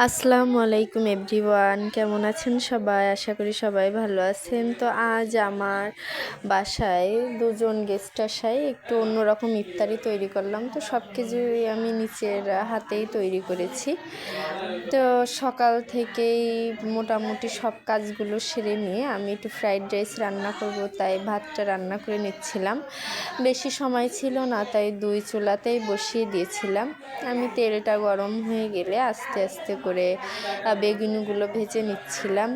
আসসালামু আলাইকুম এভরিওয়ান, কেমন আছেন সবাই? আশা করি সবাই ভালো আছেন। তো আজ আমার বাসায় দুজন গেস্ট আসায় একটু অন্যরকম ইফতারি তৈরি করলাম। তো সব কিছুই আমি নিচের হাতেই তৈরি করেছি। তো সকাল থেকেই মোটামুটি সব কাজগুলো সেরে নিয়ে আমি একটু ফ্রাইড রাইস রান্না করব, তাই ভাতটা রান্না করে নিচ্ছিলাম। বেশি সময় ছিল না, তাই দুই চুলাতেই বসিয়ে দিয়েছিলাম। আমি তেলটা গরম হয়ে গেলে আস্তে আস্তে করে বেগুনিগুলো ভেজে নিচ্ছিলাম।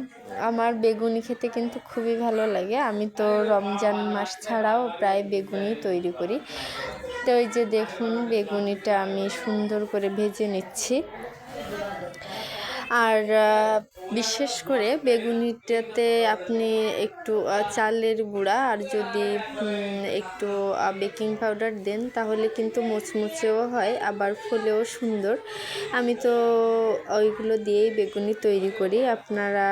আমার বেগুনি খেতে কিন্তু খুবই ভালো লাগে। আমি তো রমজান মাস ছাড়াও প্রায় বেগুনি তৈরি করি। তো ওই যে দেখুন, বেগুনিটা আমি সুন্দর করে ভেজে নিচ্ছি। আর বিশেষ করে বেগুনিটাতে আপনি একটু চালের গুঁড়া আর যদি একটু বেকিং পাউডার দেন, তাহলে কিন্তু মুচমুচেও হয়, আবার ফুলেও সুন্দর। আমি তো ওইগুলো দিয়েই বেগুনি তৈরি করি, আপনারা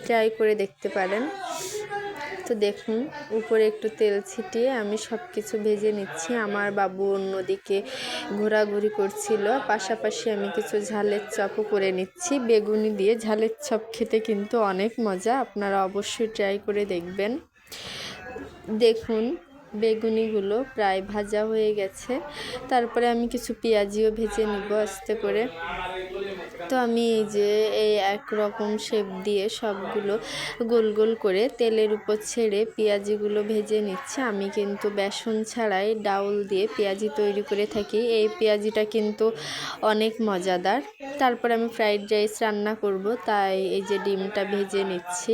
ট্রাই করে দেখতে পারেন। তো দেখুন, উপরে একটু তেল ছিটিয়ে আমি সব কিছু ভেজে নিচ্ছি। আমার বাবু অন্যদিকে ঘোরাঘুরি করছিল, পাশাপাশি আমি কিছু ঝালের চপও করে নিচ্ছি। বেগুনি দিয়ে ঝালের চপ খেতে কিন্তু অনেক মজা, আপনারা অবশ্যই ট্রাই করে দেখবেন। দেখুন, বেগুনিগুলো প্রায় ভাজা হয়ে গেছে। তারপরে আমি কিছু পেঁয়াজিও ভেজে নিব আস্তে করে। তো আমি এই যে এই একরকম শেপ দিয়ে সবগুলো গোল গোল করে তেলের উপর ছেড়ে পেঁয়াজিগুলো ভেজে নিচ্ছি। আমি কিন্তু বেসন ছাড়াই ডাউল দিয়ে পেঁয়াজি তৈরি করে থাকি। এই পেঁয়াজিটা কিন্তু অনেক মজাদার। তারপরে আমি ফ্রাইড রাইস রান্না করব, তাই এই যে ডিমটা ভেজে নিচ্ছি।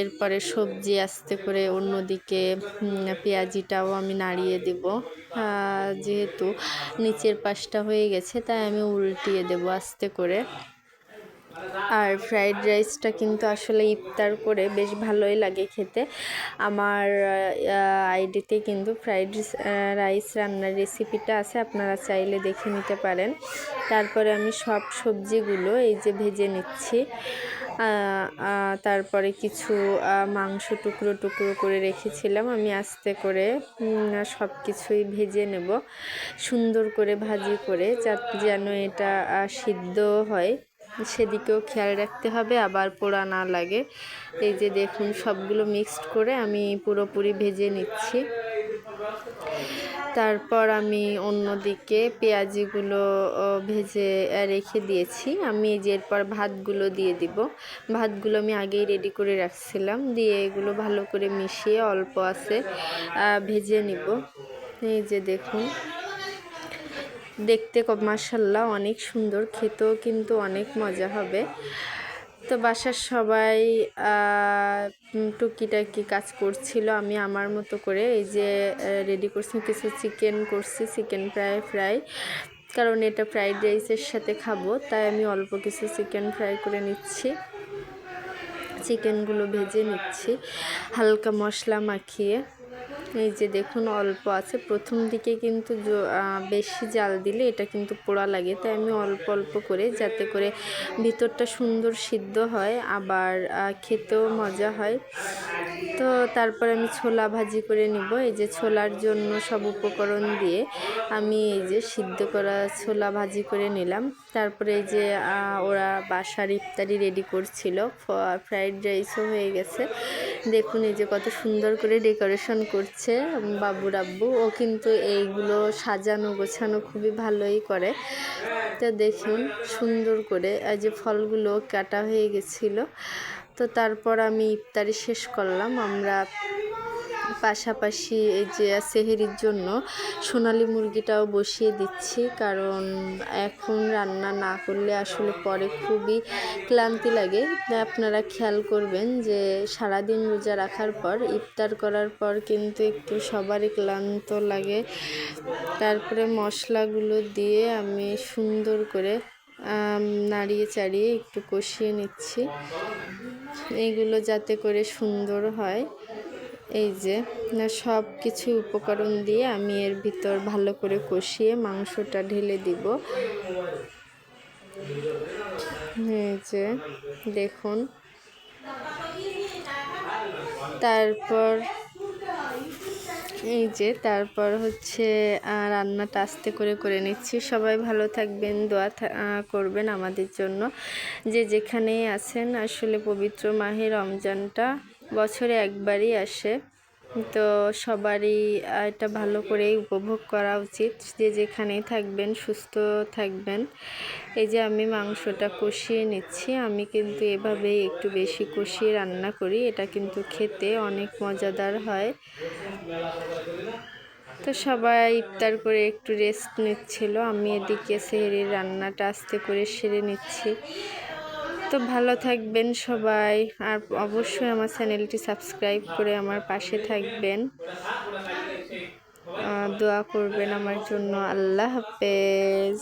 এরপরে সবজি আস্তে করে অন্যদিকে পেঁয়াজিটাও আমি নাড়িয়ে দেব। যেহেতু নিচের পাশটা হয়ে গেছে, তাই আমি উল্টিয়ে দেব আস্তে করে। আর ফ্রাইড রাইসটা কিন্তু আসলে ইফতার করে বেশ ভালোই লাগে খেতে। আমার আইডিতে কিন্তু ফ্রাইড রাইস রান্নার রেসিপিটা আছে, আপনারা চাইলে দেখে নিতে পারেন। তারপরে আমি সব সবজিগুলো এই যে ভেজে নিচ্ছি। তারপরে কিছু মাংস টুকরো টুকরো করে রেখেছিলাম, আমি আস্তে করে সব কিছুই ভেজে নেব সুন্দর করে ভাজি করে, যেন এটা সিদ্ধ হয়, সেদিকেও খেয়াল রাখতে হবে, আবার পোড়া না লাগে। এই যে দেখুন, সবগুলো মিক্সড করে আমি পুরোপুরি ভেজে নিচ্ছি। তারপর আমি অন্যদিকে পেঁয়াজিগুলো ভেজে রেখে দিয়েছি। আমি এই যে এরপর ভাতগুলো দিয়ে দিব। ভাতগুলো আমি আগেই রেডি করে রাখছিলাম, দিয়ে এগুলো ভালো করে মিশিয়ে অল্প আছে ভেজে নিব। এই যে দেখুন, দেখতে মাশাআল্লাহ অনেক সুন্দর, খেতেও কিন্তু অনেক মজা হবে। তো বাসার সবাই টুকিটাকি কাজ করছিল, আমি আমার মতো করে এই যে রেডি করছি। কিছু চিকেন করছি, চিকেন ফ্রাই, কারণ এটা ফ্রাইড রাইসের সাথে খাবো, তাই আমি অল্প কিছু চিকেন ফ্রাই করে নিচ্ছি। চিকেনগুলো ভেজে নিচ্ছি হালকা মশলা মাখিয়ে। এই যে দেখুন, অল্প আছে। প্রথম দিকে কিন্তু বেশি জাল দিলে এটা কিন্তু পোড়া লাগে, তাই আমি অল্প অল্প করে, যাতে করে ভিতরটা সুন্দর সিদ্ধ হয়, আবার খেতেও মজা হয়। তো তারপর আমি ছোলা ভাজি করে নিব। এই যে ছোলার জন্য সব উপকরণ দিয়ে আমি এই যে সিদ্ধ করা ছোলা ভাজি করে নিলাম। তারপরে এই যে ওরা বাসার ইফতারি রেডি করছিল, ফ্রাইড রাইসও হয়ে গেছে। দেখুন, এই যে কত সুন্দর করে ডেকোরেশন করছে বাবুর আব্বু। ও কিন্তু এইগুলো সাজানো গোছানো খুবই ভালোই করে। তো দেখুন, সুন্দর করে এই যে ফলগুলো কাটা হয়ে গেছিলো। তো তারপর আমি ইফতারি শেষ করলাম। আমরা পাশাপাশি এই যে সেহরির জন্য সোনালি মুরগিটাও বসিয়ে দিচ্ছি, কারণ এখন রান্না না করলে আসলে পরে খুবই ক্লান্তি লাগে। আপনারা খেয়াল করবেন যে সারাদিন রোজা রাখার পর ইফতার করার পর কিন্তু একটু সবারই ক্লান্ত লাগে। তারপরে মশলাগুলো দিয়ে আমি সুন্দর করে নাড়িয়ে চাড়িয়ে একটু কষিয়ে নিচ্ছি, এইগুলো যাতে করে সুন্দর হয়। এই যে সব কিছু উপকরণ দিয়ে আমি এর ভিতর ভালো করে কষিয়ে মাংসটা ঢেলে দিব। এই যে দেখুন, তারপর এই যে তারপর হচ্ছে রান্নাটা আস্তে করে করে নিচ্ছি। সবাই ভালো থাকবেন, দোয়া করবেন আমাদের জন্য। যে যেখানেই আছেন, আসলে পবিত্র মাহে রমজানটা বছরে একবারই আসে, তো সবারই এটা ভালো করেই উপভোগ করা উচিত। যে যেখানেই থাকবেন সুস্থ থাকবেন। এই যে আমি মাংসটা কষিয়ে নিচ্ছি। আমি কিন্তু এভাবেই একটু বেশি কষিয়ে রান্না করি, এটা কিন্তু খেতে অনেক মজাদার হয়। তো সবাই ইফতার করে একটু রেস্ট নিচ্ছিল, আমি এদিকে সেহরির রান্নাটা আস্তে করে সেরে নিচ্ছি। তো ভালো থাকবেন সবাই, আর অবশ্যই আমার চ্যানেলটি সাবস্ক্রাইব করে আমার পাশে থাকবেন, দোয়া করবেন আমার জন্য। আল্লাহ হাফেজ।